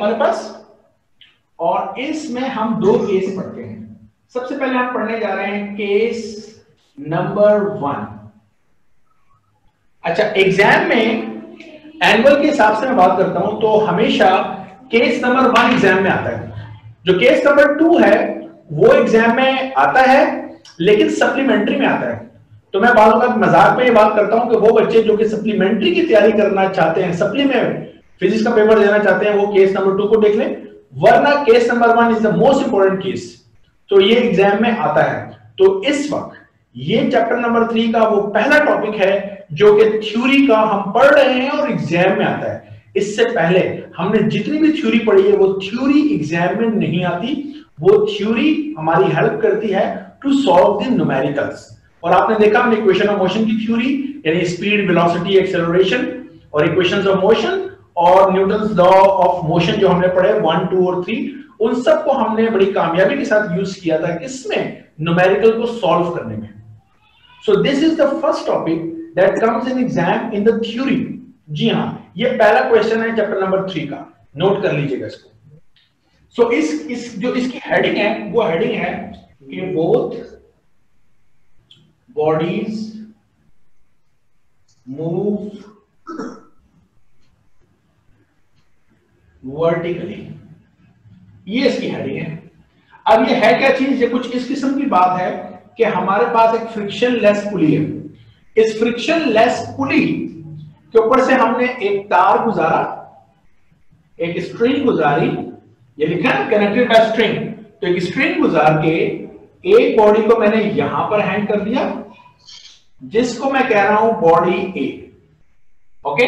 हमारे पास, और इसमें हम दो केस पढ़ते हैं। सबसे पहले हम पढ़ने जा रहे हैं केस नंबर 1। अच्छा, एग्जाम में एनुअल के हिसाब से मैं बात करता हूं तो हमेशा केस नंबर 1 एग्जाम में आता है। जो केस नंबर 2 है वो एग्जाम में आता है लेकिन सप्लीमेंट्री में आता है। तो मैं बालों का मजाक में ये बात करता हूं कि वो बच्चे जो कि सप्लीमेंट्री की तैयारी करना चाहते हैं, सप्ली में फिजिक्स का पेपर देना चाहते हैं, वो केस नंबर 2 को देख लें, वरना case number 1 is the most important case. तो ये एग्जाम में आता है। तो इस वक्त ये चैप्टर नंबर 3 का वो पहला टॉपिक है जो कि थ्योरी का हम पढ़ रहे हैं और एग्जाम में आता है। इससे पहले हमने जितनी भी थ्योरी पढ़ी है वो थ्योरी एग्जाम में नहीं आती, वो थ्योरी हमारी हेल्प करती है टू सॉल्व द न्यूमेरिकल्स। और आपने देखा हमने इक्वेशन ऑफ मोशन की थ्योरी यानी स्पीड, वेलोसिटी, एक्सेलरेशन और इक्वेशंस ऑफ मोशन और न्यूटन्स लॉ ऑफ मोशन जो हमने पढ़े 1, 2 और 3, उन सबको हमने बड़ी कामयाबी के साथ यूज किया था किसमें, न्यूमेरिकल को सॉल्व करने में। So this is the first topic that comes in exam in the theory. जी हाँ, ये पहला क्वेश्चन है चैप्टर नंबर 3 का, नोट कर लीजिएगा इसको। सो इस जो इसकी हेडिंग है वो हेडिंग है कि बोथ बॉडीज मूव वर्टिकली, ये इसकी हेडिंग है। अब ये है क्या चीज, ये कुछ इस किस्म की बात है कि हमारे पास एक फ्रिक्शन लेस पुली है। इस फ्रिक्शन लेस पुली के ऊपर से हमने एक तार गुजारा, एक स्ट्रिंग गुजारी, ये लिखा है कनेक्टेड बाय स्ट्रिंग। तो एक स्ट्रिंग गुजार के एक बॉडी को मैंने यहां पर हैंग कर दिया जिसको मैं कह रहा हूं बॉडी ए। ओके,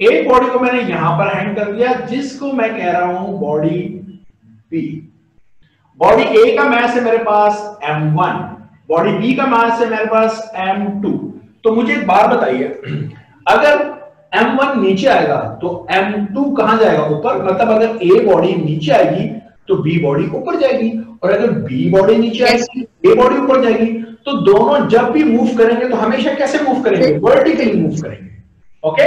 एक बॉडी को मैंने यहां पर हैंग कर दिया जिसको मैं कह रहा हूं बॉडी बी। बॉडी ए का मास है मेरे पास m1, बॉडी बी का मास है मेरे पास m2। तो मुझे एक बात बताइए, अगर m1 नीचे आएगा तो m2 कहां जाएगा, ऊपर। मतलब अगर ए बॉडी नीचे आएगी तो बी बॉडी ऊपर जाएगी, और अगर बी बॉडी नीचे आएगी ए बॉडी ऊपर जाएगी। तो दोनों जब भी मूव करेंगे तो हमेशा कैसे मूव करेंगे, वर्टिकली मूव करेंगे। ओके,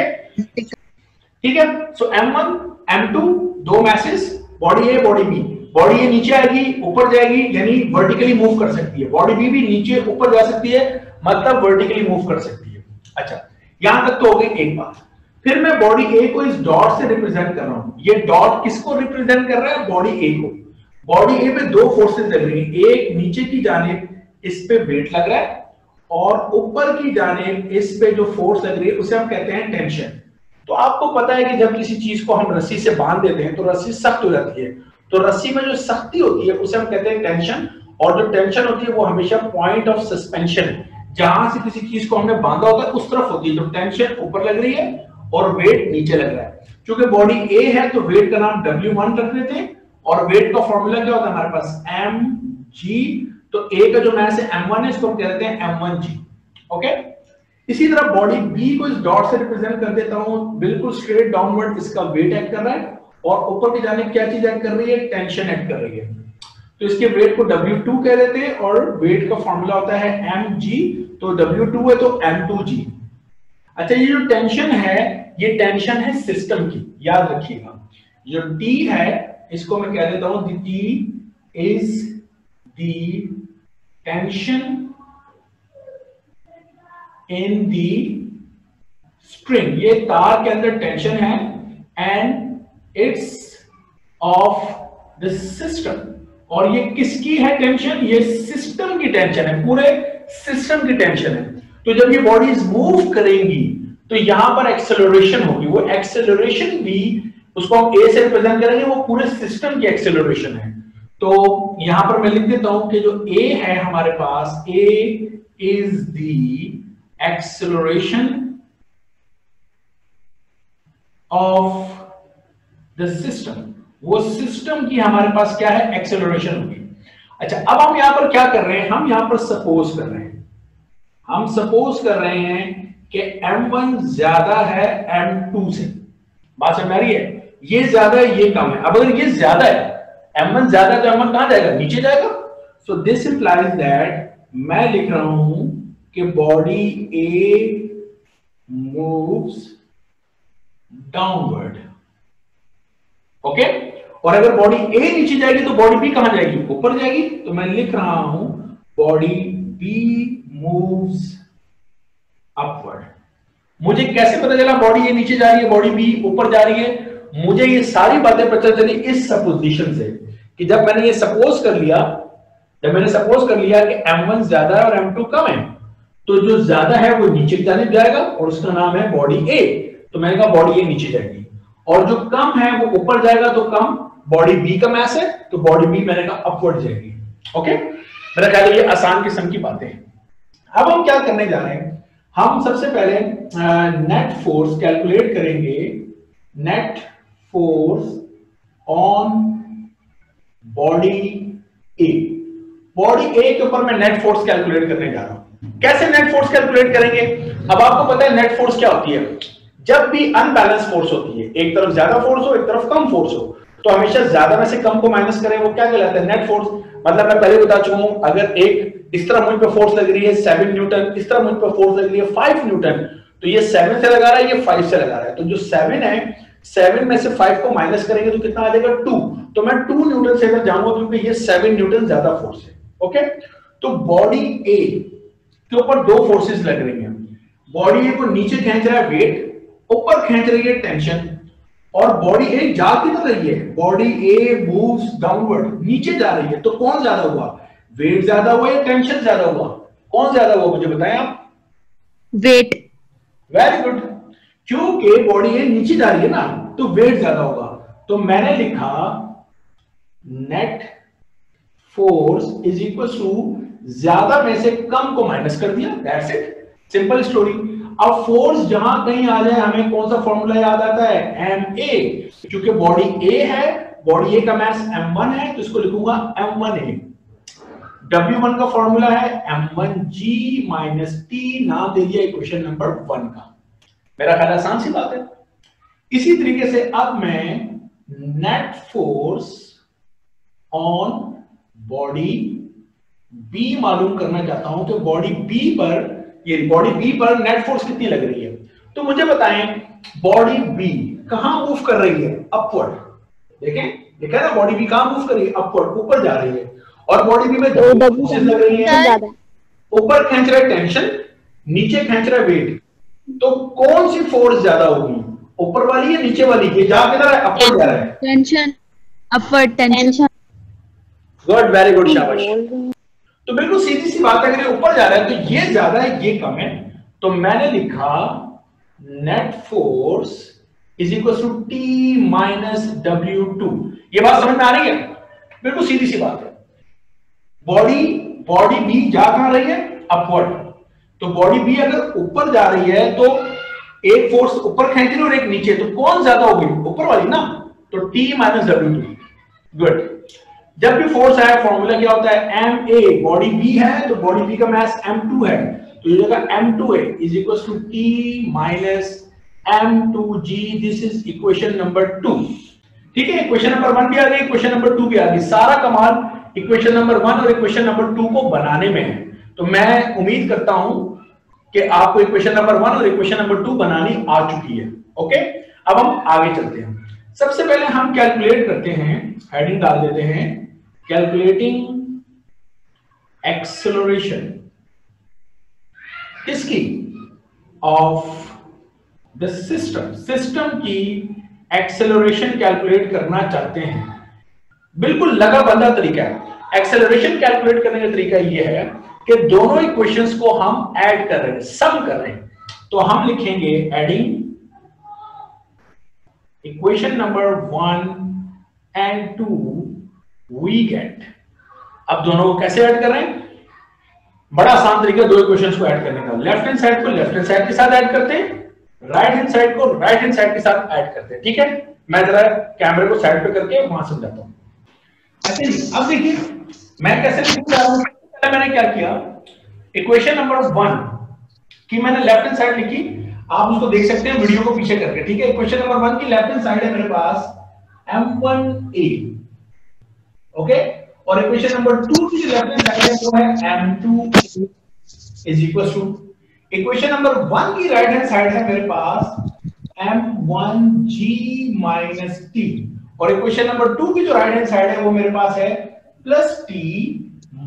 ठीक है। सो m1 m2 दो masses, body A body B. Body A नीचे आएगी ऊपर जाएगी यानी वर्टिकली मूव कर सकती है, बॉडी बी भी नीचे ऊपर जा सकती है मतलब वर्टिकली मूव कर सकती है। अच्छा, यहां तक तो हो गई एक बात। फिर मैं बॉडी ए को इस डॉट से रिप्रेजेंट कर रहा हूं। ये डॉट किसको रिप्रेजेंट कर रहा है, बॉडी ए को। बॉडी ए पे दो फोर्सेस लग रही हैं, एक नीचे की जानिब इस पे वेट लग रहा है और ऊपर की जानिब इस पे जो फोर्स लग रही है उसे हम कहते हैं टेंशन। तो आपको पता है कि जब किसी चीज को हम रस्सी से बांध देते हैं तो रस्सी सख्त हो जाती है, तो रस्सी में जो सख्ती होती है उसे हम कहते हैं टेंशन। और जो टेंशन होती है वो हमेशा पॉइंट ऑफ सस्पेंशन, जहां से किसी चीज को हमने बांधा होता है उस तरफ होती है। तो टेंशन ऊपर लग रही है और वेट नीचे लग रहा है। क्योंकि बॉडी ए है तो वेट का नाम W1 रख लेते हैं, और वेट का फॉर्मूला क्या होता है हमारे पास, mg। तो ए का जो मास है m1 है, इसको हम कहते हैं m1g। ओके, इसी तरह बॉडी बी को इस डॉट से रिप्रेजेंट कर देता हूं, बिल्कुल स्ट्रेट डाउनवर्ड इसका वेट एक्ट कर रहा है, और ऊपर की जानिब क्या चीज एक्ट कर रही है, टेंशन एक्ट कर रही है। तो इसके वेट को W2 कह देते हैं, और वेट का फॉर्मूला होता है mg। तो W2 है तो m2g। अच्छा, ये जो टेंशन है ये टेंशन है सिस्टम की, याद रखिएगा। जो T है इसको मैं कह देता हूं T is the tension in the string. ये तार के अंदर टेंशन है, and it's of the system. और ये किसकी है टेंशन, ये सिस्टम की टेंशन है, पूरे सिस्टम की टेंशन है। तो जब ये बॉडीज मूव करेंगी तो यहां पर एक्सेलरेशन होगी, वो एक्सेलरेशन भी उसको हम ए से रिप्रेजेंट करेंगे, वो पूरे सिस्टम की एक्सेलरेशन है। तो यहां पर मैं लिख देता हूं कि जो ए है हमारे पास, A is the acceleration of the system। वो सिस्टम की हमारे पास क्या है, एक्सेलरेशन होगी। अच्छा, अब हम यहां पर क्या कर रहे हैं, हम यहां पर सपोज कर रहे हैं, हम सपोज कर रहे हैं कि m1 ज्यादा है m2 से। बात समझ आ रही है, ये ज्यादा है ये कम है। अब अगर ये ज्यादा है, m1 ज्यादा है तो m1 कहां जाएगा, नीचे जाएगा। सो दिस इंप्लाइज दैट मैं लिख रहा हूं कि बॉडी ए मूव्स डाउनवर्ड। ओके, और अगर बॉडी ए नीचे जाएगी तो बॉडी बी कहां जाएगी, ऊपर जाएगी। तो मैं लिख रहा हूं बॉडी बी मूव्स अपवर्ड। मुझे कैसे पता चला बॉडी ए नीचे जा रही है, बॉडी बी ऊपर जा रही है? मुझे ये सारी बातें पता चली इस सपोजिशन से कि जब मैंने ये सपोज कर लिया, कि M1 ज्यादा है और M2 कम है, तो जो ज्यादा है वो नीचे की जाने जाएगा और उसका नाम है बॉडी ए। तो मैंने कहा बॉडी ए नीचे जाएगी, और जो कम है वो ऊपर जाएगा, तो कम बॉडी बी का मास है, तो बॉडी बी मैंने कहा अपवर्ड जाएगी। ओके, मेरा ख्याल है ये आसान किस्म की बातें हैं। अब हम क्या करने जा रहे हैं, हम सबसे पहले नेट फोर्स कैलकुलेट करेंगे, net force on body A. Body A के ऊपर मैं नेट फोर्स कैलकुलेट करने जा रहा हूं। कैसे नेट फोर्स कैलकुलेट करेंगे? अब आपको पता है नेट फोर्स क्या होती है। जब भी अनबैलेंस फोर्स होती है, एक तरफ ज्यादा फोर्स हो, एक तरफ कम फोर्स हो, तो हमेशा ज्यादा में से कम को माइनस करें, वो क्या कहलाता है, नेट फोर्स। मतलब मैं पहले बता चुका हूं, अगर एक इस तरफ मुझ पे फोर्स लग रही है 7 न्यूटन, इस तरफ मुझ पे फोर्स लग रही है 5 न्यूटन, तो ये 7 से लगा रहा है, ये 5 से लगा रहा है, तो जो 7 है, 7 में से 5 को माइनस करेंगे तो कितना आ जाएगा 2। तो मैं 2 न्यूटन से इधर जाऊंगा क्योंकि ये 7 न्यूटन ज्यादा फोर्स है। ओके, तो बॉडी ए के ऊपर दो फोर्सेस लग रही हैं। बॉडी ए को नीचे खींच रहा है वेट, ऊपर खींच रही है टेंशन, और बॉडी ए जा किधर रही है, बॉडी ए मूव्स डाउनवर्ड, नीचे जा रही है। तो कौन ज्यादा हुआ, वेट ज्यादा हुआ या टेंशन ज्यादा हुआ? कौन ज्यादा हुआ मुझे बताएं आप? वेट। वेरी गुड, क्योंकि बॉडी ए नीचे जा रही है ना, तो वेट ज्यादा होगा। तो मैंने लिखा net force is equal to ज्यादा में से कम को माइनस कर दिया, दैट्स इट, सिंपल स्टोरी। अब फोर्स जहां कहीं आ जाए हमें कौन सा फॉर्मूला याद आता है, एम ए, क्योंकि बॉडी ए है, बॉडी ए का मास m1 है, तो इसको लिखूंगा m1a। W1 का फॉर्मूला है m1g माइनस टी, नाम दे दिया इक्वेशन नंबर 1 का। मेरा ख्याल आसान सी बात है। इसी तरीके से अब मैं net force on body B मालूम करना चाहता हूं कि बॉडी बी पर, ये बॉडी बी पर नेट फोर्स कितनी लग रही है। तो मुझे बताएं बॉडी बी कहां मूव कर रही है, अपवर्ड। देखें, देखा ना, बॉडी बी कहां मूव कर रही है, अपवर्ड, ऊपर जा रही है। और बॉडी बी में दो फोर्सेस लग रही हैं, ऊपर खींच रहा है टेंशन, नीचे खींच रहा है वेट। तो कौन सी फोर्स ज्यादा होगी, ऊपर वाली या नीचे वाली? ये जा किधर है, अपवर्ड जा रहा है, tension, upward tension. Good, very good, शाबाश। तो बिल्कुल सीधी सी बात है, अगर ऊपर जा रहा है तो ये ज्यादा है, ये कम है। तो मैंने लिखा net force is equal to T minus W2। ये बात समझ में आ रही है? बिल्कुल सीधी सी बात है। बॉडी बी जा कहां रही है, अपवर्ड। तो बॉडी बी अगर ऊपर जा रही है तो एक फोर्स ऊपर खींच रही है और एक नीचे, तो कौन ज्यादा होगी, ऊपर वाली ना। तो टी माइनस W2। गुड, जब भी फोर्स आया फॉर्मूला क्या होता है, एम ए, बॉडी बी है तो बॉडी बी का मास m2 है, तो ये जगह m2a is equal to T minus m2g। This is equation number 2। ठीक है, इक्वेशन नंबर 1 भी आ गई, इक्वेशन नंबर 2 भी आ गई। सारा कमाल इक्वेशन नंबर 1 और इक्वेशन नंबर 2 को बनाने में है। तो मैं उम्मीद करता हूं कि आपको इक्वेशन नंबर 1 और इक्वेशन नंबर 2 बनानी आ चुकी है। ओके, अब हम आगे चलते हैं। सबसे पहले हम कैलकुलेट करते हैं, हेडिंग डाल देते हैं, कैलकुलेटिंग एक्सेलरेशन किसकी, ऑफ द सिस्टम। सिस्टम की एक्सेलरेशन कैलकुलेट करना चाहते हैं। बिल्कुल लगा बंदा तरीका है। एक्सेलरेशन कैलकुलेट करने का तरीका यह है कि दोनों इक्वेशंस को हम ऐड कर रहे हैं, सम कर रहे हैं। तो हम लिखेंगे adding equation number 1 and 2 we get. अब दोनों को कैसे ऐड कर रहे हैं, बड़ा आसान तरीका दो इक्वेशंस को ऐड करने का। लेफ्ट हैंड साइड को लेफ्ट हैंड साइड के साथ ऐड करते हैं, राइट हैंड साइड को राइट हैंड साइड के साथ ऐड करते हैं। ठीक है, मैं जरा कैमरे को साइड पे करके वहां समझाता हूं। अच्छा जी, अब देखिए मैं कैसे लिखने जा रहा हूं। पहले मैंने क्या किया, इक्वेशन नंबर 1 की मैंने लेफ्ट हैंड साइड लिखी, आप उसको देख सकते हैं वीडियो को पीछे करके। ठीक है, इक्वेशन नंबर 1 की लेफ्ट हैंड साइड है मेरे पास m1a। ओके, और इक्वेशन नंबर 2 की लेफ्ट हैंड साइड है वो है m2 is equal to, equation number 1 की राइट हैंड साइड है मेरे पास m1g माइनस t, और इक्वेशन नंबर 2 की जो राइट हैंड साइड है वो मेरे पास है plus T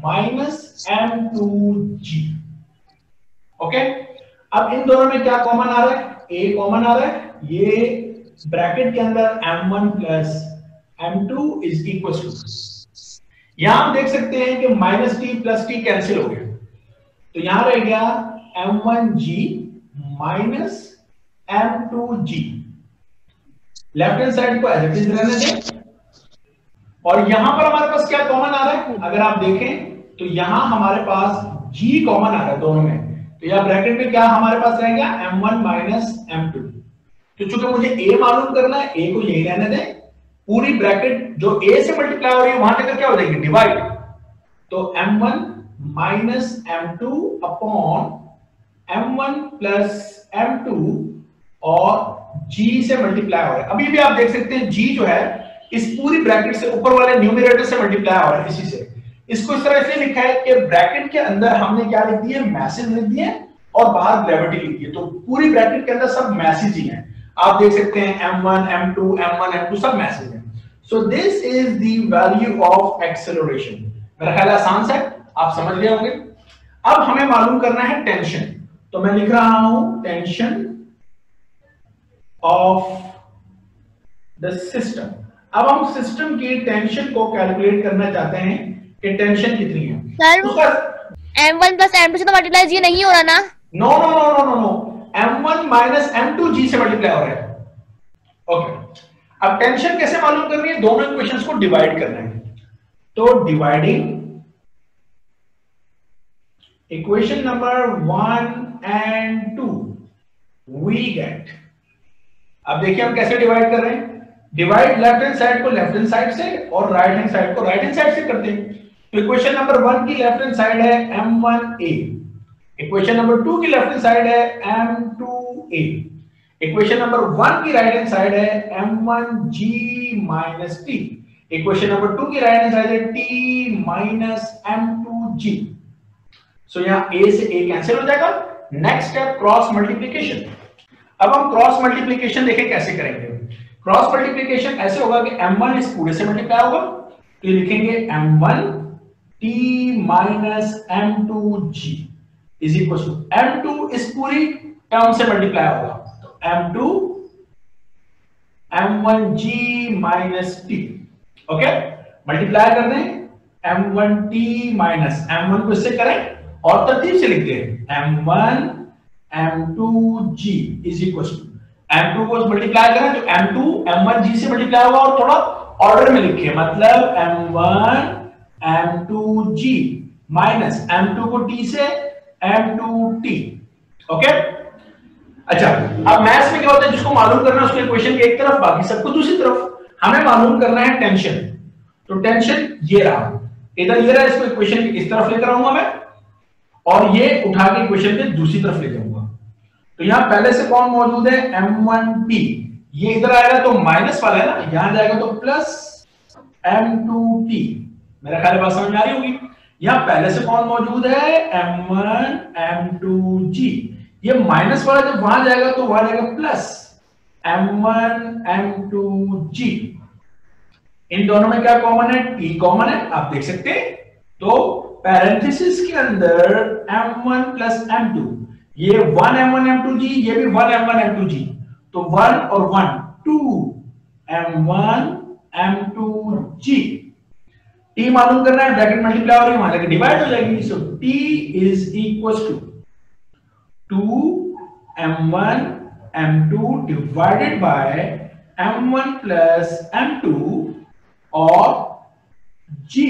minus m2g। Okay, अब इन दोनों में क्या कॉमन आ रहा है? a कॉमन आ रहा है, ये ब्रैकेट के अंदर m1 plus m2 is equal to, यहां हम देख सकते हैं कि minus T plus T cancel हो गया, तो यहां रह गया m1g minus m2g। Left hand side को एज इट इज रहने दें, और यहां पर हमारे पास क्या कॉमन आ रहा है? अगर आप देखें तो यहां हमारे पास g कॉमन आ रहा है दोनों में, तो यहां ब्रैकेट में क्या हमारे पास रहेगा? m1 minus m2। तो चूंकि मुझे a मालूम करना है, a को यही रहने दें, पूरी ब्रैकेट जो a से मल्टीप्लाई हो रही है वहां तक क्या हो जाएगी? डिवाइड। तो m1 minus m2 upon m1 plus m2 और g से मल्टीप्लाई हो रहा है। अभी भी आप देख सकते हैं g जो है इस पूरी ब्रैकेट से ऊपर वाले न्यूमरेटर से मल्टीप्लाई हो रहा है, इसी से। इसको इस तरह से लिखा है कि ब्रैकेट के अंदर हमने क्या लिख दिया? मैसेज लिख दिए और बाहर ग्रेविटी लिख दी, तो पूरी ब्रैकेट के अंदर सब मैसेज ही हैं। आप देख सकते हैं m1 m2 m1 m2 सब मैसेज हैं। सो this is the value of acceleration. मेरा ख्याल आसान सा, आप समझ गए होंगे। अब हमें मालूम करना है टेंशन, तो मैं लिख रहा हूं टेंशन ऑफ द सिस्टम। अब हम सिस्टम की टेंशन को कैलकुलेट करना चाहते हैं कि टेंशन कितनी है। सर m1 प्लस m2 से तो मल्टीप्लाई जी नहीं हो रहा ना? No no no no no no, m1 minus m2g से मल्टीप्लाई हो रहा है। ओके, अब टेंशन कैसे मालूम करनी है? दोनों इक्वेशंस को डिवाइड करना है, तो dividing equation number 1 and 2 we get. अब देखिए हम कैसे डिवाइड कर रहे हैं। डिवाइड लेफ्ट हैंड साइड को लेफ्ट हैंड साइड से और राइट हैंड साइड को राइट हैंड साइड से करते हैं। तो इक्वेशन नंबर 1 की लेफ्ट हैंड साइड है m1a, इक्वेशन नंबर 2 की लेफ्ट हैंड साइड है m2a, इक्वेशन नंबर 1 की राइट हैंड साइड है m1g minus t, equation number 2 की राइट हैंड साइड है t माइनस m2g। सो यहां a से a कैंसिल हो जाएगा। Next step cross multiplication. अब हम क्रॉस मल्टीप्लिकेशन देखें कैसे करेंगे। क्रॉस मल्टीप्लिकेशन ऐसे होगा कि m1 इस पूरे से मल्टीप्लाई होगा, तो ये लिखेंगे m1 t minus m2g is equal to m2 इस पूरी टर्म से मल्टीप्लाई होगा, तो m2 m1g minus t। Okay, multiply कर दें m1t माइनस m1 को इससे करें और तरतीब से लिखते हैं m1 m2g is equal to m2 को मल्टीप्लाई करें तो m2 m1g से मल्टीप्लाई होगा, और थोड़ा ऑर्डर में लिखे, मतलब m1 m2g माइनस m2 को t से m2t। ओके, अच्छा, अब मैथ्स में क्या होता है, जिसको मालूम करना है उसको इक्वेशन के एक तरफ, बाकी सबको दूसरी तरफ। हमें मालूम करना है टेंशन, तो टेंशन ये रहा, इधर ये रहा, इसको इक्वेशन की इस तरफ लेकर आऊंगा मैं, और ये उठा के इक्वेशन के दूसरी तरफ ले जाऊंगा। तो यहां पहले से कौन मौजूद है? m1p, ये इधर आएगा तो माइनस वाला है ना, यहां जाएगा तो प्लस m2t। मेरा ख्याल बात समझ में आ रही होगी। यहां पहले से कौन मौजूद है? m1 m2g, ये माइनस वाला जब वहां जाएगा तो वहां जाएगा प्लस m1 m2g। इन दोनों में क्या कॉमन है? t कॉमन है, आप देख सकते हैं। तो पैरेंथेसिस के अंदर m1 प्लस m2, ये 1 m1 m2g, ये भी 1 m1 m2g, तो 1 और 1 2 m1 m2g। t मालूम करना है, ब्रैकेट मल्टीप्लाई हो रही है, वहां जाके डिवाइड हो जाएगी, so t is equal to 2 m1 m2 divided by m1 plus m2 और g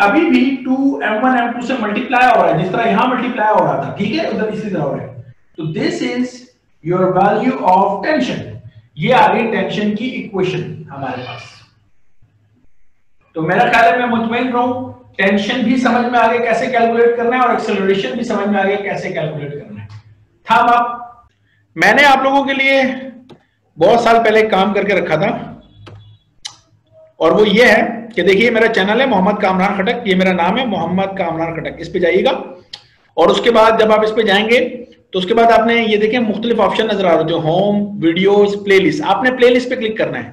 अभी भी 2 m1 m2 से मल्टीप्लाई हो रहा है, जिस तरह यहां मल्टीप्लाई हो रहा था, ठीक है, उधर इसी तरह हो रहा है। तो this is your value of tension. ये आ गई टेंशन की इक्वेशन हमारे पास। तो मेरा ख्याल है मैं मुतमईन रहूं, टेंशन भी समझ में आ गया कैसे कैलकुलेट करना है, और एक्सेलरेशन भी समझ में आ गया कैसे कैलकुलेट करना है। Thumb up. मैंने आप लोगों के लिए बहुत साल पहले काम करके रखा था, और वो ये है कि देखिए मेरा चैनल है मोहम्मद कामरान खटक, ये मेरा नाम है मोहम्मद कामरान खटक, इस पे जाइएगा, और उसके बाद जब आप इस पे जाएंगे तो उसके बाद आपने ये देखें मुख्तलिफ ऑप्शन नजर आ रहे होते हैं, होम, वीडियोस, प्लेलिस्ट। आपने प्लेलिस्ट पे क्लिक करना है,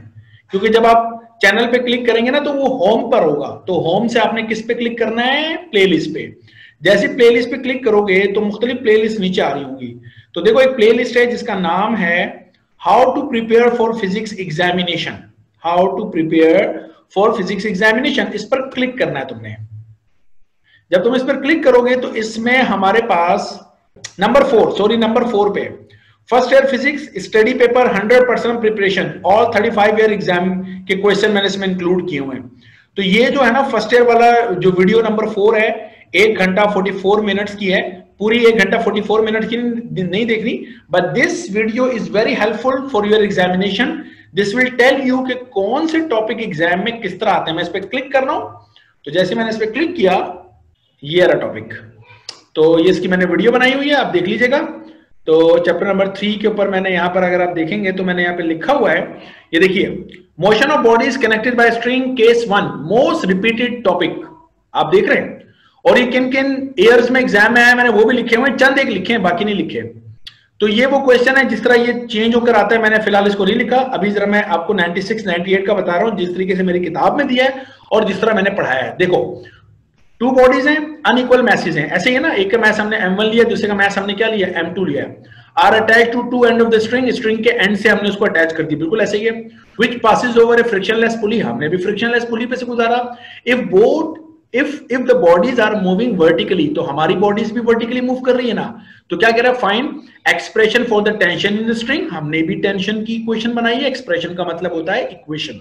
क्योंकि जब आप चैनल पे क्लिक करेंगे ना तो वो होम पर होगा, तो होम से आपने किस पे क्लिक करना है, प्लेलिस्ट पे। जैसे प्लेलिस्ट पे क्लिक करोगे तो मुख्तलिफ प्लेलिस्ट नीचे आ रही होंगी। तो देखो एक प्लेलिस्ट है जिसका नाम है how to prepare for physics examination, how to prepare for physics examination, इस पर क्लिक करना है तुमने। जब तुम इस पर क्लिक करोगे तो इसमें हमारे पास नंबर 4 पे first year physics study paper 100% preparation, all 35 year exam के क्वेश्चन मैंने इसमें इंक्लूड किए हुए हैं। तो ये जो है ना फर्स्ट ईयर वाला जो वीडियो नंबर 4 है 1 घंटा 44 मिनट्स की है, पूरी 1 घंटा 44 मिनट की नहीं देखनी, but this video is very helpful for your examination. This will tell you कि कौन से टॉपिक एग्जाम में किस तरह आते हैं। मैं इस पर क्लिक कर रहा हूं, तो जैसे मैंने इस पर क्लिक किया ये रहा टॉपिक, तो ये इसकी मैंने वीडियो बनाई हुई है, आप देख लीजिएगा। तो चैप्टर नंबर 3 के ऊपर मैंने यहाँ पर अगर आप देखेंगे तो मैंने यहाँ पे लिखा हुआ है, ये देखिए, motion of bodies connected by string case 1 most repeated topic, आप देख रहे हैं। और ये किन किन ईयर्स में एग्जाम में आया मैंने वो भी लिखे हुए हैं, चंद एक लिखे हैं बाकी नहीं लिखे। तो ये वो क्वेश्चन है जिस तरह ये चेंज होकर आता है, मैंने फिलहाल इसको नहीं लिखा अभी, जरा मैं आपको 96 98 का बता रहा हूं जिस तरीके से मेरी किताब में दिया है और जिस तरह मैंने पढ़ाया है। देखो 2 बॉडीज हैं, अनइक्वल मैसेज हैं, ऐसे ही है ना, एक का मैस हमने m1 लिया, दूसरे का मैस हमने क्या लिया, m2 लिया। Are attach to 2 end of the string, string के एंड से हमने उसको अटैच कर दी, बिल्कुल ऐसे ही है। Which passes over a frictionless pulley, हमने भी फ्रिक्शनलेस पुली पे से गुजारा। If the bodies are moving vertically, तो हमारी बॉडीज भी वर्टिकली मूव कर रही है ना, तो क्या कह रहा है, find expression for the tension in the string, हमने भी टेंशन की इक्वेशन बनाई है। एक्सप्रेशन का मतलब होता है equation.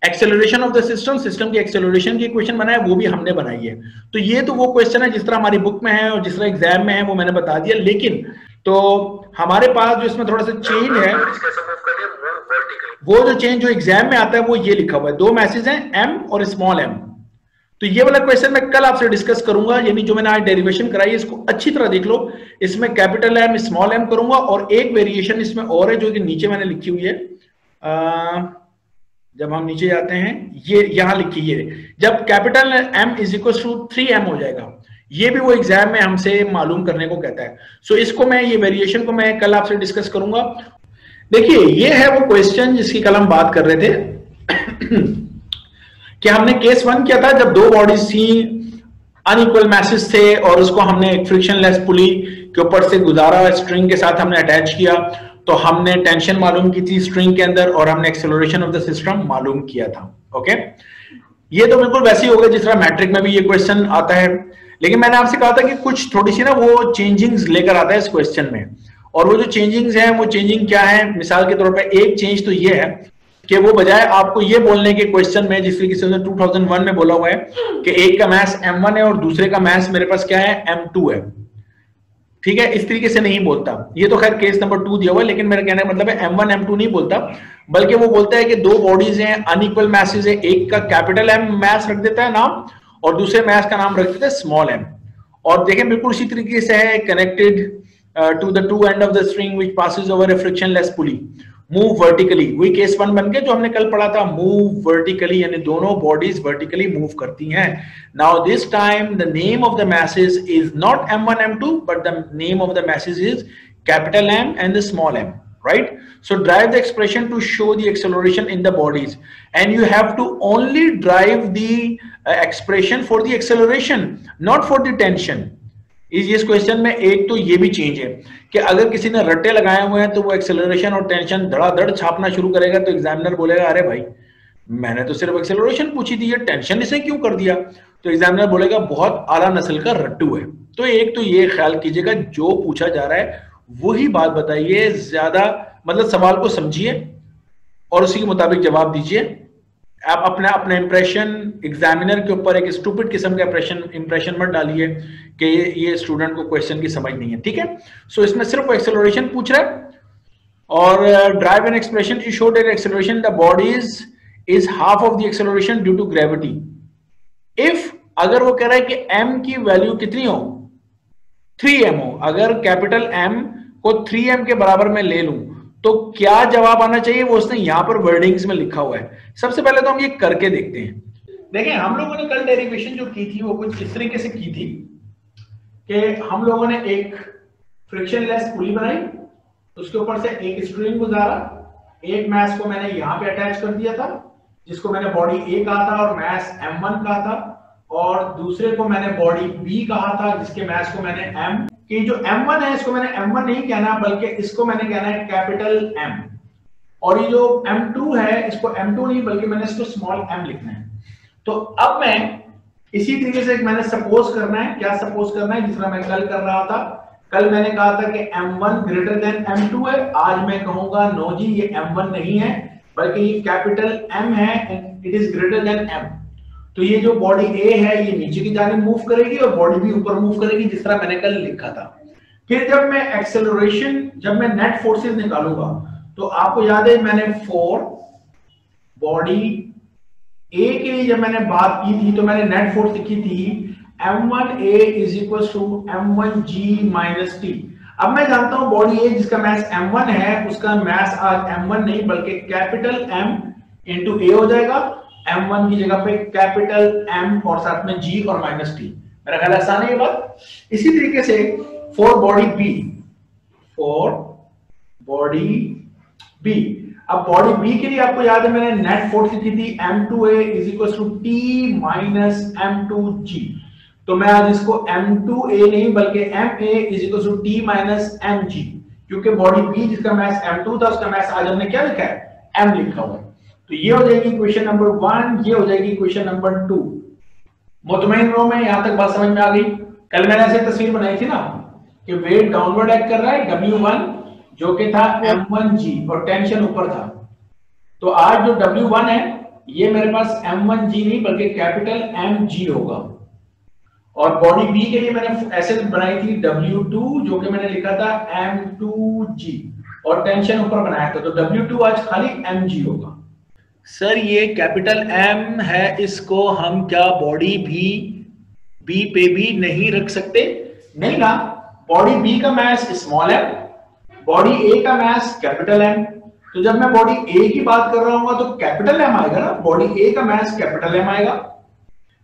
Acceleration of the system, system की एक्सेलरेशन की इक्वेशन बनाया, वो भी हमने बनाई है। तो ये तो वो क्वेश्चन है जिस तरह हमारी बुक में है और जिस तरह एग्जाम में है वो मैंने बता दिया। लेकिन तो हमारे पास जो इसमें थोड़ा सा चेंज है, वो जो चेंज जो एग्जाम में आता है वो ये लिखा हुआ है, 2 मैसेज हैं m और स्मॉल m। तो ये वाला क्वेश्चन मैं कल आपसे डिस्कस करूंगा, यानी जो मैंने आज डेरिवेशन कराई है इसको अच्छी तरह देख लो। इसमें कैपिटल M स्मॉल m करूंगा, और एक वेरिएशन इसमें और है जो कि नीचे मैंने लिखी हुई है। जब हम नीचे जाते हैं ये यहां लिखी है, जब capital M is equal to 3m हो जाएगा, ये भी वो एग्जाम में हमसे मालूम करने को कहता है। सो इसको मैं, ये वेरिएशन को मैं कल आपसे डिस्कस करूंगा। देखिए ये है वो क्वेश्चन जिसकी कल हम बात कर रहे थे कि हमने केस 1 किया था जब 2 बॉडीज थी, अनइक्वल मैसेज थे, और उसको हमने एक फ्रिक्शनलेस पुली के ऊपर से गुजारा, स्ट्रिंग के साथ हमने अटैच किया, तो हमने टेंशन मालूम की थी स्ट्रिंग के अंदर, और हमने एक्सेलरेशन ऑफ द सिस्टम मालूम किया था। ओके, ये तो बिल्कुल वैसे ही होगा जिस तरह मैट्रिक में भी ये क्वेश्चन आता है। लेकिन मैंने आपसे कहा था कि कुछ थोड़ी सी ना वो चेंजिंग्स लेकर आता है इस क्वेश्चन में, और वो जो चेंजिंग्स हैं वो चेंजिंग क्या है, मिसाल के तौर पर एक चेंज तो ये है कि वो बजाय आपको ये बोलने के क्वेश्चन में, जिस तरीके से 2001 में बोला हुआ है कि एक का मैथ्स m1 है और दूसरे का मैथ्स मेरे पास क्या है, m2 है, ठीक है, इस तरीके से नहीं बोलता। ये तो खैर केस नंबर 2 दिया हुआ है, लेकिन मेरा कहने का मतलब है m1 m2 नहीं बोलता, बल्कि वो बोलता है कि 2 बॉडीज हैं, अनइक्वल मैसेज है, एक का कैपिटल M मैथ्स रख देता है नाम, और दूसरे मैथ्स का नाम रख देता है स्मॉल m। और देखें बिल्कुल इसी तरीके से है, connected to the 2 end of the string which passes over a frictionless pulley, move vertically, वही केस 1 बन के जो हमने कल पढ़ा था, मूव वर्टिकली, यानी दोनों बॉडीज वर्टिकली मूव करती हैं। Now this time the name of the message is not m1 m2 but the name of the message is capital M and the small m, right? So drive the expression to show the acceleration in the bodies, and you have to only drive the expression for the acceleration, not for the tension. इस question में एक तो ये भी change है कि अगर किसी ने रट्टे लगाए हुए हैं तो वो एक्सेलरेशन और टेंशन धड़ाधड़ छापना शुरू करेगा, तो एग्जामिनर बोलेगा अरे भाई मैंने तो सिर्फ एक्सेलरेशन पूछी थी, ये टेंशन इसे क्यों कर दिया, तो एग्जामिनर बोलेगा बहुत आला नस्ल का रट्टू है। तो एक तो ये ख्याल कीजिएगा जो पूछा जा रहा है वही बात बताइए, ज्यादा मतलब सवाल को समझिए और उसी के मुताबिक जवाब दीजिए। आप अपना इंप्रेशन एग्जामिनर के ऊपर एक स्टूपिड किस्म का इंप्रेशन मत डालिए कि ये स्टूडेंट को क्वेश्चन की समझ नहीं है, ठीक है। सो इसमें सिर्फ एक्सेलरेशन पूछ रहा है, और drive an expression to show that acceleration the bodies is half of the acceleration due to gravity. If अगर वो कह रहा है कि m की वैल्यू कितनी हो, 3m हो, अगर कैपिटल M को 3m के बराबर में ले लूं तो क्या जवाब आना चाहिए, वो उसने यहां पर वर्डिंग्स में लिखा हुआ है। सबसे पहले तो हम ये करके देखते हैं। देखें हम लोगों ने कल डेरिवेशन जो की थी वो कुछ इस तरीके से की थी कि हम लोगों ने एक फ्रिक्शनलेस पुली बनाई, उसके ऊपर से एक स्ट्रिंग गुजारा, एक मास को मैंने यहाँ पे अटैच कर दिया था जिसको मैंने बॉडी ए कहा था और मास m1 कहा था, और दूसरे को मैंने बॉडी बी कहा था जिसके मास को मैंने m, कि जो m1 है इसको मैंने m1 नहीं कहना बल्कि इसको मैंने कहना है कैपिटल M, और ये जो m2 है इसको m2 नहीं बल्कि मैंने इसको स्मॉल m लिखना है। तो अब मैं इसी तरीके से मैंने सपोज करना है, क्या सपोज करना है, जिस तरह मैं कल कर रहा था। कल मैंने कहा था कि m1 ग्रेटर देन m2 है, आज मैं कहूंगा नो जी ये m1 नहीं है बल्कि ये कैपिटल M है and it is greater than M। तो ये जो बॉडी A है ये नीचे की जानिब मूव करेगी और बॉडी B ऊपर मूव करेगी जिस तरह मैंने कल लिखा था। फिर जब मैं एक्सेलरेशन, जब मैं नेट फोर्सेस निकालूंगा तो आपको याद है मैंने फॉर बॉडी A के लिए जब मैंने बात की थी तो मैंने नेट फोर्स लिखी थी m1a is equal to m1g minus t। अब मैं जानता हूं बॉडी A जिसका मास m1 है उसका मास आज m1 नहीं बल्कि कैपिटल M इंटू A हो जाएगा, m1 की जगह पे कैपिटल M और साथ में g और माइनस t। मेरा ख्याल आसान है ये बात। इसी तरीके से for body B, for body B, अब बॉडी B के लिए आपको याद है मैंने नेट फोर्स लिखी थी m2a is equal to t minus m2g। तो मैं आज इसको m2a नहीं बल्कि ma is equal to t minus mg, क्योंकि बॉडी B जिसका मास m2 था उसका मास आज हमने क्या लिखा है m लिखा हुआ है। तो ये हो जाएगी इक्वेशन नंबर 1, ये हो जाएगी इक्वेशन नंबर 2। मुतमईन रहो में यहां तक बात समझ में आ गई। कल मैंने ऐसे तस्वीर बनाई थी ना कि वेट डाउनवर्ड एक्ट कर रहा है W1 जो कि था m1g और टेंशन ऊपर था। तो आज जो W1 है ये मेरे पास m1g नहीं बल्कि कैपिटल mg होगा, और बॉडी B के लिए मैंने ऐसे बनाई थी W2 जो कि मैंने लिखा था m2g और टेंशन ऊपर बनाया था, तो W2 आज खाली mg होगा। सर ये कैपिटल M है, इसको हम क्या बॉडी B पे भी नहीं रख सकते? नहीं ना, बॉडी B का mass small m, body A का मास कैपिटल M। तो जब मैं बॉडी A की बात कर रहा हूँ तो कैपिटल M आएगा ना, बॉडी A का मास कैपिटल M आएगा।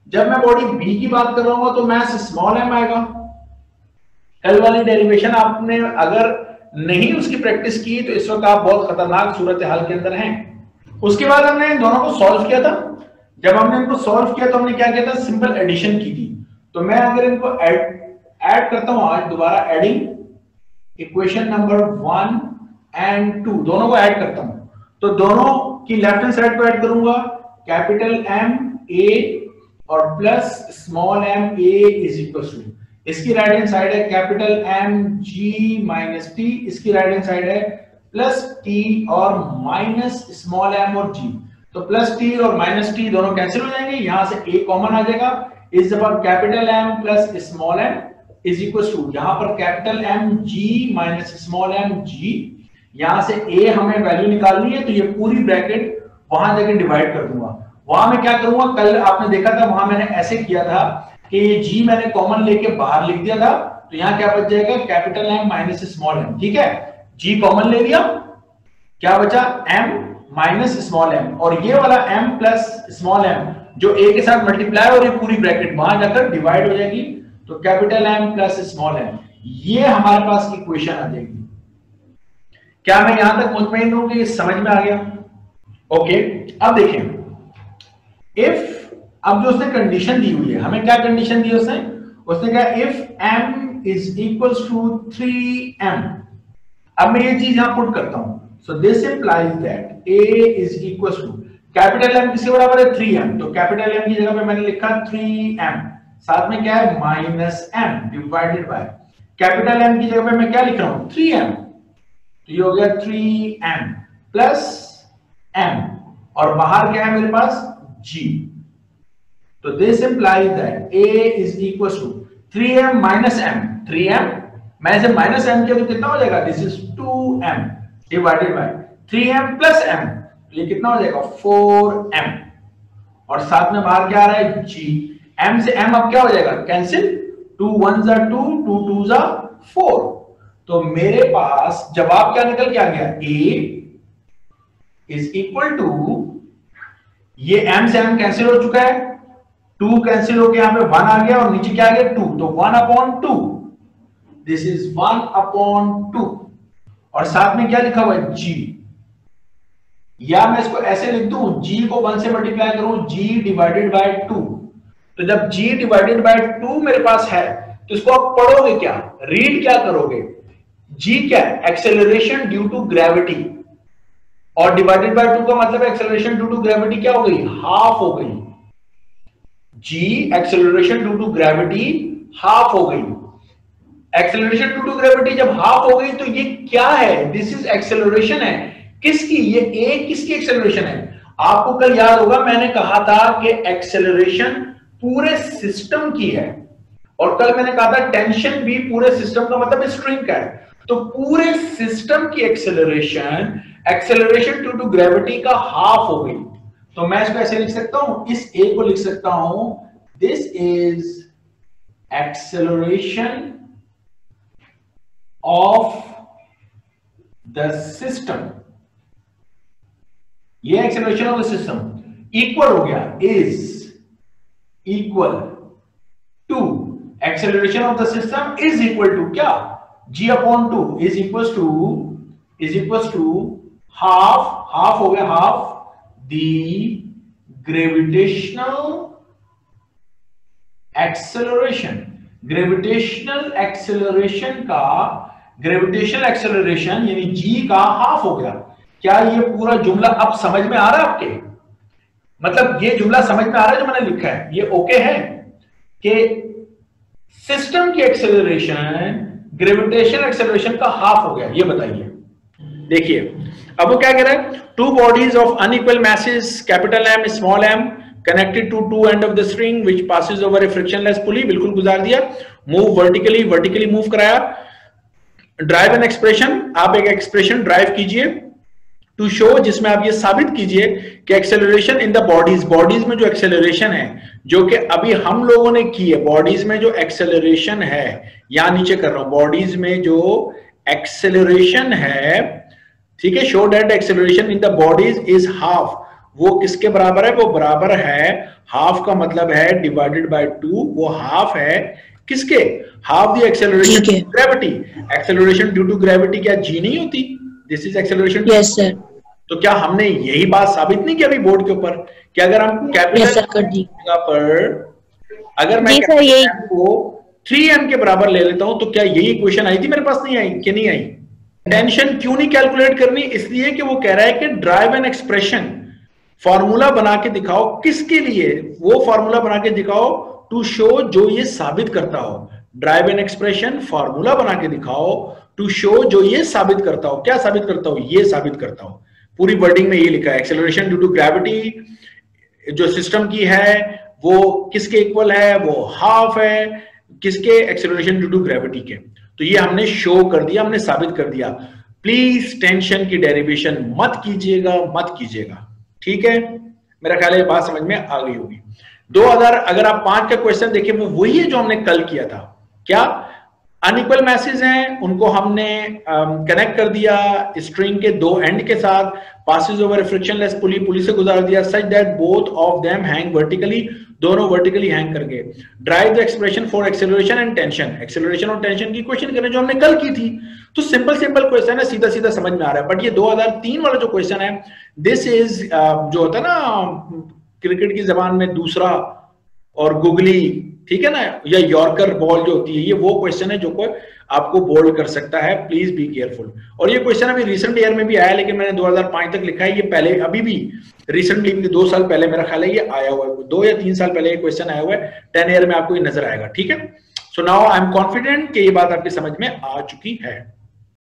जब मैं बॉडी B की बात कर रहा हूँ तो मास स्मॉल m आएगा। कल वाली डेरिवेशन आपने अगर नहीं उसकी प्रैक्टिस की तो इस वक्त आप बहुत खतरनाक सूरत हाल के अंदर हैं। उसके बाद हमने इन दोनों को सॉल्व किया था। जब हमने इनको सॉल्व किया तो हमने क्या किया था, सिंपल एडिशन की थी। तो मैं अगर इनको ऐड करता हूं आज दोबारा, एडिंग इक्वेशन नंबर 1 एंड 2 दोनों को ऐड करता हूं, तो दोनों की लेफ्ट हैंड साइड को ऐड करूंगा, कैपिटल M A और plus small m a is equal to, इसकी राइट हैंड साइड है capital M G minus t, इसकी राइट हैंड साइड है प्लस t और माइनस स्मॉल m और g। तो प्लस t और माइनस t दोनों कैंसिल हो जाएंगे, यहां से a कॉमन आ जाएगा, is about capital M plus small m is equal to, यहां पर capital M G minus small m g, यहां से a हमें वैल्यू निकालनी है तो ये पूरी ब्रैकेट वहां जाके डिवाइड कर दूंगा। वहां मैं क्या करूंगा, कल आपने देखा था वहां मैंने ऐसे किया था कि ये g मैंने कॉमन लेके बाहर लिख दिया था, तो यहां क्या बच जाएगा capital M minus small m। ठीक है, g कॉमन ले लिया, क्या बचा m माइनस स्मॉल m, और ये वाला m प्लस स्मॉल m जो a के साथ मल्टीप्लाई और ये पूरी ब्रैकेट वहां जाकर डिवाइड हो जाएगी, तो capital M plus small m, ये हमारे पास इक्वेशन आ जाएगी। क्या मैं यहां तक मुतमईन हूं कि ये समझ में आ गया? ओके, अब देखें इफ, अब जो उसने कंडीशन दी हुई है, हमें क्या कंडीशन दी उसने कहा if m is equal to 3m। अब मैं ये चीज यहां पुट करता हूं, so this implies that a is equal to capital M किसके बराबर है 3m, तो कैपिटल M की जगह पे मैंने लिखा 3m, साथ में क्या है minus m divided by capital M की जगह पे मैं क्या लिख रहा हूं 3m, तो ये हो गया 3m प्लस m, और बाहर क्या है मेरे पास g। तो this implies that a is equal to 3m minus m, 3m मैं इसे माइनस m किया तो कितना हो जाएगा, this is 2m divided by 3m plus m, तो ये कितना हो जाएगा 4m, और साथ में बाहर क्या आ रहा है g, m से m अब क्या हो जाएगा कैंसिल, 2 1 जा 2, 2 2 जा 4, तो मेरे पास जवाब क्या निकल के आ गया, a इज इक्वल टू, ये m से m कैंसिल हो चुका है, 2 कैंसिल होकर यहां पे 1 आ गया और नीचे क्या आ गया 2, तो 1/2, दिस इज 1/2, और साथ में क्या लिखा हुआ है g, या मैं इसको ऐसे लिख दूं, g को 1 से मल्टीप्लाई करूं, g डिवाइडेड बाय 2। तो जब g डिवाइडेड बाय 2 मेरे पास है तो इसको आप पढ़ोगे क्या, रीड क्या करोगे? g क्या है? एक्सेलरेशन ड्यू टू ग्रेविटी, और डिवाइडेड बाय 2 का मतलब एक्सेलरेशन ड्यू टू ग्रेविटी क्या हो गई? हाफ हो गई। g acceleration due to gravity half हो गई। एक्सेलरेशन ड्यू टू ग्रेविटी जब हाफ हो गई तो ये क्या है? दिस इज एक्सेलरेशन है। किसकी? ये ए किसकी एक्सेलरेशन है? आपको कल याद होगा मैंने कहा था कि एक्सेलरेशन पूरे सिस्टम की है, और कल मैंने कहा था टेंशन भी पूरे सिस्टम का मतलब स्ट्रिंग का है। तो पूरे सिस्टम की एक्सेलरेशन ड्यू टू ग्रेविटी का हाफ हो गई। तो मैं इसको ऐसे लिख सकता हूं, इस ए को लिख सकता हूं, this is acceleration of the system. ये acceleration of the system equal हो गया, is equal to acceleration of the system is equal to क्या? g upon 2 is equal to half हो गया, half the gravitational acceleration. Gravitational acceleration यानी g का half हो गया। क्या ये पूरा जुमला अब समझ में आ रहा है आपके? मतलब ये जुमला समझ में आ रहा है जो मैंने लिखा है? ये ओके है कि सिस्टम की एक्सेलरेशन ग्रेविटेशनल एक्सेलरेशन का हाफ हो गया? ये बताइए। देखिए अब वो क्या कह रहा है, two bodies of unequal masses capital M small M connected to two end of the string which passes over a frictionless pulley. बिल्कुल गुजार दिया। मूव वर्टिकली मूव कराया। ड्राइव एन एक्सप्रेशन, आप एक एक्सप्रेशन ड्राइव कीजिए टू शो, जिसमें आप ये साबित कीजिए कि एक्सेलरेशन इन द बॉडीज में जो एक्सेलरेशन है, जो कि अभी हम लोगों ने की है, बॉडीज में जो एक्सेलरेशन है, यहां नीचे कर रहा हूं, बॉडीज में जो एक्सेलरेशन है, ठीक है, show that acceleration in the bodies is half. वो किसके बराबर है? वो बराबर है, हाफ का मतलब है डिवाइडेड बाय 2, वो हाफ है किसके? Half the acceleration due to gravity. Acceleration due to gravity क्या जी नहीं होती? This is acceleration. Yes sir. तो क्या हमने यही बात साबित नहीं की अभी बोर्ड के ऊपर कि अगर हम कैपिटल पर अगर मैं कैपिटल को 3m के बराबर ले लेता हूं तो क्या यही इक्वेशन आई थी मेरे पास? नहीं आई कि नहीं आई? टेंशन क्यों नहीं कैलकुलेट करनी? इसलिए कि वो कह रहा है कि ड्राइव एन एक्सप्रेशन, फॉर्मूला बना के दिखाओ। किसके लिए? वो फॉर्मूला बना के दिखाओ टू शो, जो ये साबित करता हो। ड्राइव एन एक्सप्रेशन, फॉर्मूला बना के दिखाओ टू शो, जो ये साबित करता हो। क्या साबित करता हो? ये साबित करता हो। पूरी वर्डिंग में ये लिखा है, एक्सेलरेशन ड्यू टू ग्रेविटी जो सिस्टम की है वो किसके इक्वल है? वो हाफ है किसके? एक्सेलरेशन ड्यू टू ग्रेविटी के। तो ये हमने शो कर दिया, हमने साबित कर दिया। प्लीज टेंशन की डेरिवेशन मत कीजिएगा, ठीक है? मेरा ख्याल है ये बात समझ में आ गई होगी। 2000 अगर आप 5 का क्वेश्चन देखिए, वो वही है जो हमने कल किया था। क्या? अनइक्वल मैसेज हैं, उनको हमने कनेक्ट कर दिया स्ट्रिंग के 2 एंड के साथ, पासेस ओवर फ्रिक्शनलेस पुली से गुजार दिया, such that both of them hang vertically, दोनों वर्टिकली हैंग करके। Drive the expression for acceleration and tension, acceleration और टेंशन की इक्वेशन करें जो हमने कल की थी। तो सिंपल क्वेश्चन है, सीधा समझ में आ रहा है। बट ये 2003 वाला जो क्वेश्चन है, दिस इज जो होता है ना क्रिकेट की जबान में दूसरा और गुगली, ठीक है ना, या यॉर्कर बॉल जो होती है, ये वो क्वेश्चन है जो कोई आपको बोल्ड कर सकता है। Please be careful. और ये क्वेश्चन अभी रिसेंट ईयर में भी आया, लेकिन मैंने 2005 तक लिखा है। ये पहले अभी भी रिसेंटली 2 साल पहले मेरा ख्याल है ये आया हुआ है, 2 या 3 साल पहले ये क्वेश्चन आया हुआ है। 10 ईयर में आपको ये नजर आएगा, ठीक है? So now I am confident कि ये बात आपकी समझ में आ चुकी है।